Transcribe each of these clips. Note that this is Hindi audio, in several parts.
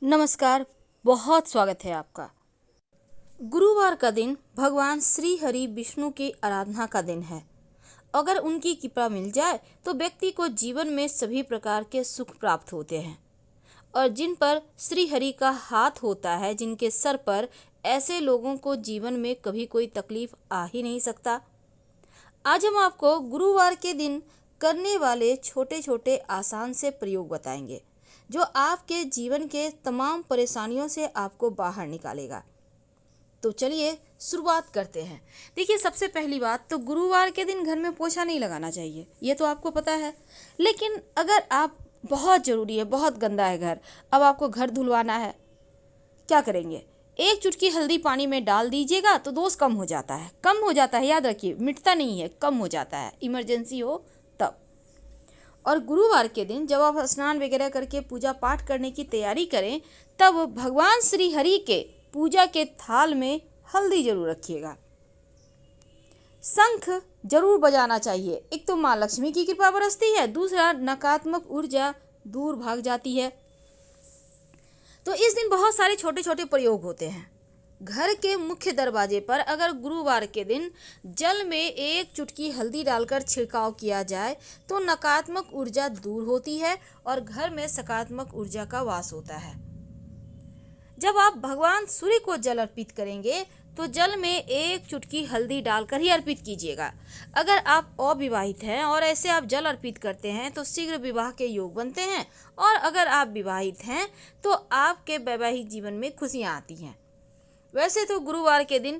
नमस्कार। बहुत स्वागत है आपका। गुरुवार का दिन भगवान श्री हरि विष्णु की आराधना का दिन है। अगर उनकी कृपा मिल जाए तो व्यक्ति को जीवन में सभी प्रकार के सुख प्राप्त होते हैं और जिन पर श्री हरि का हाथ होता है, जिनके सर पर, ऐसे लोगों को जीवन में कभी कोई तकलीफ आ ही नहीं सकता। आज हम आपको गुरुवार के दिन करने वाले छोटे छोटे आसान से प्रयोग बताएंगे जो आपके जीवन के तमाम परेशानियों से आपको बाहर निकालेगा। तो चलिए शुरुआत करते हैं। देखिए, सबसे पहली बात तो गुरुवार के दिन घर में पोछा नहीं लगाना चाहिए, ये तो आपको पता है। लेकिन अगर आप, बहुत ज़रूरी है, बहुत गंदा है घर, अब आपको घर धुलवाना है, क्या करेंगे? एक चुटकी हल्दी पानी में डाल दीजिएगा तो दोष कम हो जाता है। कम हो जाता है, याद रखिए, मिटता नहीं है, कम हो जाता है, इमरजेंसी हो तब। और गुरुवार के दिन जब आप स्नान वगैरह करके पूजा पाठ करने की तैयारी करें, तब भगवान श्री हरि के पूजा के थाल में हल्दी जरूर रखिएगा। शंख जरूर बजाना चाहिए। एक तो माँ लक्ष्मी की कृपा बरसती है, दूसरा नकारात्मक ऊर्जा दूर भाग जाती है। तो इस दिन बहुत सारे छोटे छोटे प्रयोग होते हैं। घर के मुख्य दरवाजे पर अगर गुरुवार के दिन जल में एक चुटकी हल्दी डालकर छिड़काव किया जाए तो नकारात्मक ऊर्जा दूर होती है और घर में सकारात्मक ऊर्जा का वास होता है। जब आप भगवान सूर्य को जल अर्पित करेंगे तो जल में एक चुटकी हल्दी डालकर ही अर्पित कीजिएगा। अगर आप अविवाहित हैं और ऐसे आप जल अर्पित करते हैं तो शीघ्र विवाह के योग बनते हैं, और अगर आप विवाहित हैं तो आपके वैवाहिक जीवन में खुशियां आती हैं। वैसे तो गुरुवार के दिन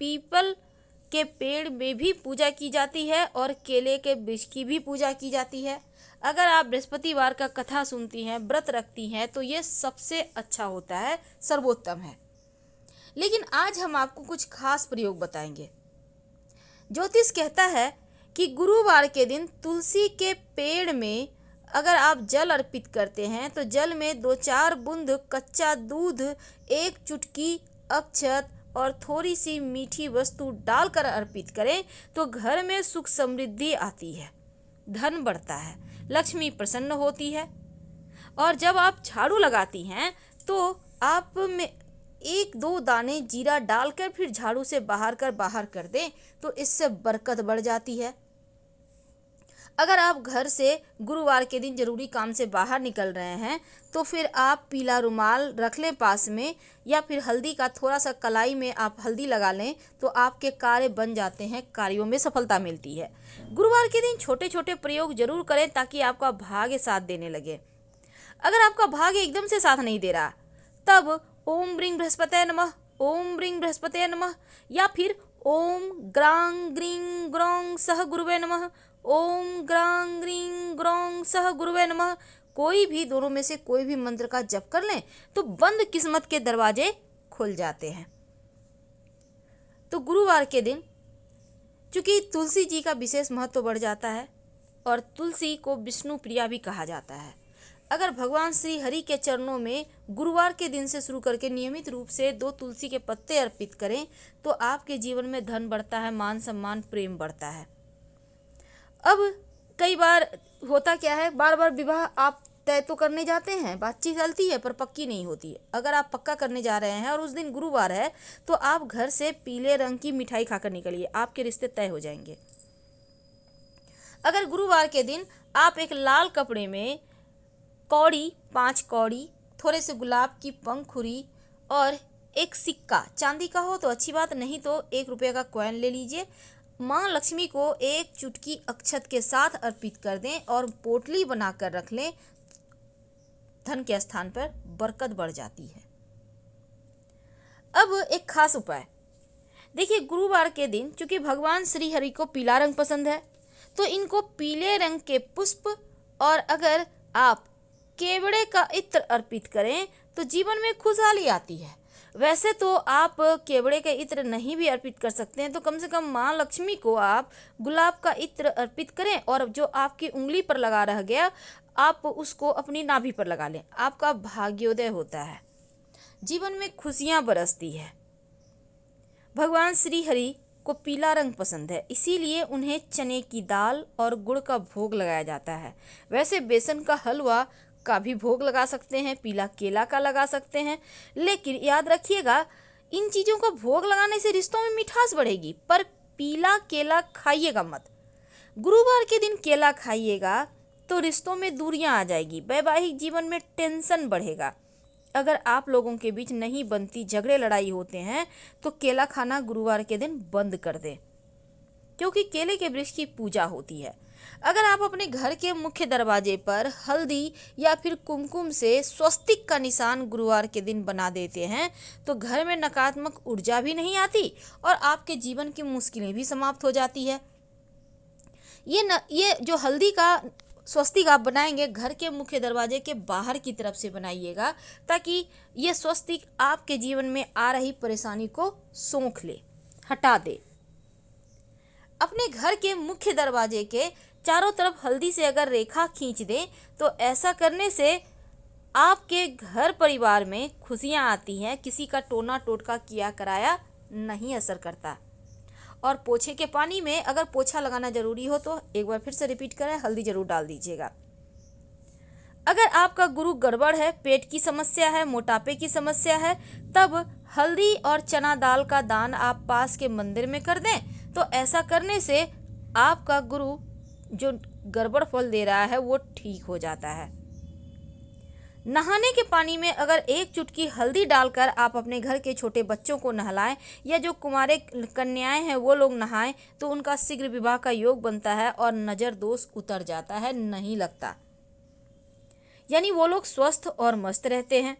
पीपल के पेड़ में भी पूजा की जाती है और केले के वृक्ष की भी पूजा की जाती है। अगर आप बृहस्पतिवार का कथा सुनती हैं, व्रत रखती हैं, तो ये सबसे अच्छा होता है, सर्वोत्तम है। लेकिन आज हम आपको कुछ खास प्रयोग बताएंगे। ज्योतिष कहता है कि गुरुवार के दिन तुलसी के पेड़ में अगर आप जल अर्पित करते हैं तो जल में 2-4 बूंद कच्चा दूध, एक चुटकी अक्षत और थोड़ी सी मीठी वस्तु डालकर अर्पित करें तो घर में सुख समृद्धि आती है, धन बढ़ता है, लक्ष्मी प्रसन्न होती है। और जब आप झाड़ू लगाती हैं तो आप में 1-2 दाने जीरा डालकर फिर झाड़ू से बाहर कर दें तो इससे बरकत बढ़ जाती है। अगर आप घर से गुरुवार के दिन जरूरी काम से बाहर निकल रहे हैं तो फिर आप पीला रुमाल रख लें पास में, या फिर हल्दी का थोड़ा सा कलाई में आप हल्दी लगा लें तो आपके कार्य बन जाते हैं, कार्यों में सफलता मिलती है। गुरुवार के दिन छोटे छोटे प्रयोग जरूर करें ताकि आपका भाग्य साथ देने लगे। अगर आपका भाग्य एकदम से साथ नहीं दे रहा तब ओम ब्रीं बृहस्पतये नमः, ओम ब्रीं बृहस्पतये नमः, या फिर ओम ग्रां ग्रीं ग्रौं सह गुरुवे नमः, ओम ग्रां ग्रीं ग्रौं सह गुरुवे नमः, कोई भी दोनों में से कोई भी मंत्र का जप कर लें तो बंद किस्मत के दरवाजे खुल जाते हैं। तो गुरुवार के दिन चूंकि तुलसी जी का विशेष महत्व बढ़ जाता है और तुलसी को विष्णु प्रिया भी कहा जाता है। अगर भगवान श्री हरि के चरणों में गुरुवार के दिन से शुरू करके नियमित रूप से 2 तुलसी के पत्ते अर्पित करें तो आपके जीवन में धन बढ़ता है, मान सम्मान, प्रेम बढ़ता है। अब कई बार होता क्या है, बार बार विवाह आप तय तो करने जाते हैं, बातचीत चलती है पर पक्की नहीं होती। अगर आप पक्का करने जा रहे हैं और उस दिन गुरुवार है तो आप घर से पीले रंग की मिठाई खाकर निकलिए, आपके रिश्ते तय हो जाएंगे। अगर गुरुवार के दिन आप एक लाल कपड़े में कौड़ी, 5 कौड़ी, थोड़े से गुलाब की पंखुड़ी और एक सिक्का, चांदी का हो तो अच्छी बात, नहीं तो 1 रुपये का कॉइन ले लीजिए, माँ लक्ष्मी को एक चुटकी अक्षत के साथ अर्पित कर दें और पोटली बनाकर रख लें, धन के स्थान पर बरकत बढ़ जाती है। अब एक खास उपाय देखिए, गुरुवार के दिन चूंकि भगवान श्री हरि को पीला रंग पसंद है तो इनको पीले रंग के पुष्प और अगर आप केवड़े का इत्र अर्पित करें तो जीवन में खुशहाली आती है। वैसे तो आप केवड़े के इत्र नहीं भी अर्पित कर सकते हैं तो कम से कम माँ लक्ष्मी को आप गुलाब का इत्र अर्पित करें और जो आपकी उंगली पर लगा रह गया आप उसको अपनी नाभि पर लगा लें, आपका भाग्योदय होता है, जीवन में खुशियाँ बरसती है। भगवान श्री हरि को पीला रंग पसंद है, इसीलिए उन्हें चने की दाल और गुड़ का भोग लगाया जाता है। वैसे बेसन का हलवा का भी भोग लगा सकते हैं, पीला केला का लगा सकते हैं। लेकिन याद रखिएगा, इन चीज़ों का भोग लगाने से रिश्तों में मिठास बढ़ेगी, पर पीला केला खाइएगा मत। गुरुवार के दिन केला खाइएगा तो रिश्तों में दूरियां आ जाएगी, वैवाहिक जीवन में टेंशन बढ़ेगा। अगर आप लोगों के बीच नहीं बनती, झगड़े लड़ाई होते हैं, तो केला खाना गुरुवार के दिन बंद कर दें, क्योंकि केले के वृक्ष की पूजा होती है। अगर आप अपने घर के मुख्य दरवाजे पर हल्दी या फिर कुमकुम से स्वस्तिक का निशान गुरुवार के दिन बना देते हैं, तो घर में नकारात्मक ऊर्जा भी नहीं आती और आपके जीवन की मुश्किलें भी समाप्त हो जाती है। ये जो हल्दी का स्वस्तिक आप बनाएंगे, घर के मुख्य दरवाजे के बाहर की तरफ से बनाइएगा, ताकि ये स्वस्तिक आपके जीवन में आ रही परेशानी को सोख ले, हटा दे। अपने घर के मुख्य दरवाजे के चारों तरफ हल्दी से अगर रेखा खींच दें, तो ऐसा करने से आपके घर परिवार में खुशियां आती हैं, किसी का टोना टोटका किया कराया नहीं असर करता। और पोछे के पानी में अगर पोछा लगाना जरूरी हो तो एक बार फिर से रिपीट करें, हल्दी जरूर डाल दीजिएगा। अगर आपका गुरु गड़बड़ है, पेट की समस्या है, मोटापे की समस्या है, तब हल्दी और चना दाल का दान आप पास के मंदिर में कर दें, तो ऐसा करने से आपका गुरु जो गड़बड़ फल दे रहा है वो ठीक हो जाता है। नहाने के पानी में अगर एक चुटकी हल्दी डालकर आप अपने घर के छोटे बच्चों को नहलाएं, या जो कुंवारे कन्याएं हैं वो लोग नहाएं, तो उनका शीघ्र विवाह का योग बनता है और नजर दोष उतर जाता है, नहीं लगता। यानी वो लोग स्वस्थ और मस्त रहते हैं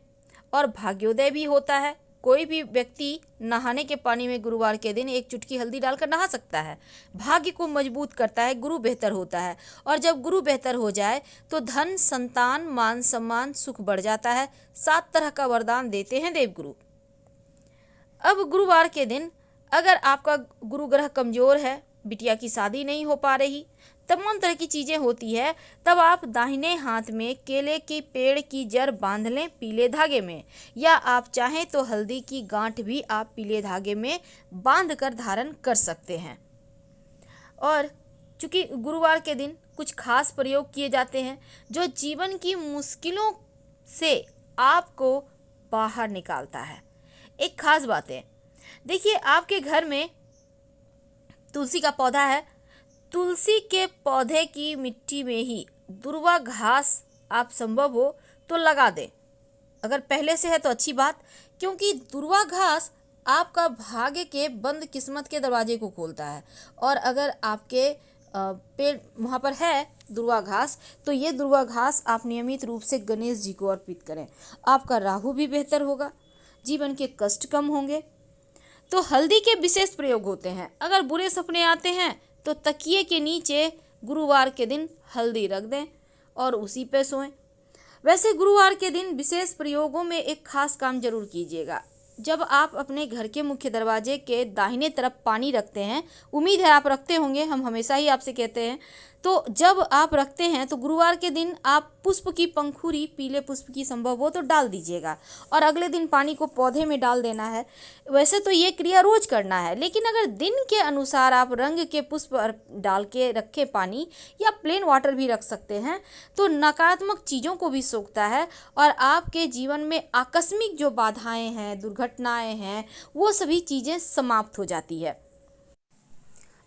और भाग्योदय भी होता है। कोई भी व्यक्ति नहाने के पानी में गुरुवार के दिन एक चुटकी हल्दी डालकर नहा सकता है। भाग्य को मजबूत करता है, गुरु बेहतर होता है, और जब गुरु बेहतर हो जाए तो धन, संतान, मान सम्मान, सुख बढ़ जाता है। 7 तरह का वरदान देते हैं देवगुरु। अब गुरुवार के दिन अगर आपका गुरु ग्रह कमजोर है, बिटिया की शादी नहीं हो पा रही, तमाम तरह की चीज़ें होती है, तब आप दाहिने हाथ में केले के पेड़ की जड़ बांध लें पीले धागे में, या आप चाहें तो हल्दी की गांठ भी आप पीले धागे में बांध कर धारण कर सकते हैं। और चूँकि गुरुवार के दिन कुछ खास प्रयोग किए जाते हैं जो जीवन की मुश्किलों से आपको बाहर निकालता है। एक खास बात है, देखिए आपके घर में तुलसी का पौधा है, तुलसी के पौधे की मिट्टी में ही दुर्वा घास आप संभव हो तो लगा दें। अगर पहले से है तो अच्छी बात, क्योंकि दुर्वा घास आपका भाग्य के बंद किस्मत के दरवाजे को खोलता है। और अगर आपके पेड़ वहाँ पर है दुर्वा घास, तो ये दुर्वा घास आप नियमित रूप से गणेश जी को अर्पित करें। आपका राहु भी बेहतर होगा, जीवन के कष्ट कम होंगे। तो हल्दी के विशेष प्रयोग होते हैं। अगर बुरे सपने आते हैं तो तकिए के नीचे गुरुवार के दिन हल्दी रख दें और उसी पे सोएं। वैसे गुरुवार के दिन विशेष प्रयोगों में एक खास काम जरूर कीजिएगा। जब आप अपने घर के मुख्य दरवाजे के दाहिने तरफ पानी रखते हैं, उम्मीद है आप रखते होंगे, हम हमेशा ही आपसे कहते हैं, तो जब आप रखते हैं तो गुरुवार के दिन आप पुष्प की पंखुड़ी, पीले पुष्प की संभव हो तो डाल दीजिएगा, और अगले दिन पानी को पौधे में डाल देना है। वैसे तो ये क्रिया रोज करना है, लेकिन अगर दिन के अनुसार आप रंग के पुष्प डाल के रखे पानी, या प्लेन वाटर भी रख सकते हैं, तो नकारात्मक चीज़ों को भी सोखता है और आपके जीवन में आकस्मिक जो बाधाएं हैं, दुर्घटनाएं हैं, वो सभी चीज़ें समाप्त हो जाती है।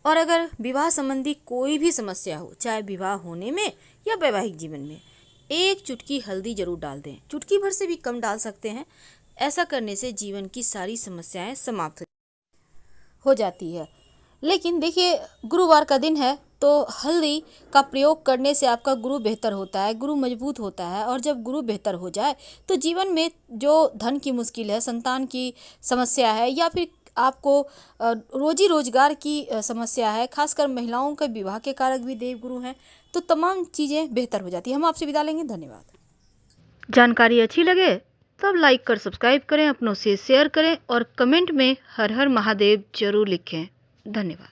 और अगर विवाह संबंधी कोई भी समस्या हो, चाहे विवाह होने में या वैवाहिक जीवन में, एक चुटकी हल्दी जरूर डाल दें। चुटकी भर से भी कम डाल सकते हैं। ऐसा करने से जीवन की सारी समस्याएं समाप्त हो जाती है। लेकिन देखिए गुरुवार का दिन है, तो हल्दी का प्रयोग करने से आपका गुरु बेहतर होता है, गुरु मजबूत होता है, और जब गुरु बेहतर हो जाए तो जीवन में जो धन की मुश्किल है, संतान की समस्या है, या फिर आपको रोजी रोजगार की समस्या है, खासकर महिलाओं के विवाह के कारक भी देवगुरु हैं, तो तमाम चीज़ें बेहतर हो जाती है। हम आपसे विदा लेंगे, धन्यवाद। जानकारी अच्छी लगे तब लाइक कर सब्सक्राइब करें, अपनों से शेयर करें और कमेंट में हर हर महादेव जरूर लिखें। धन्यवाद।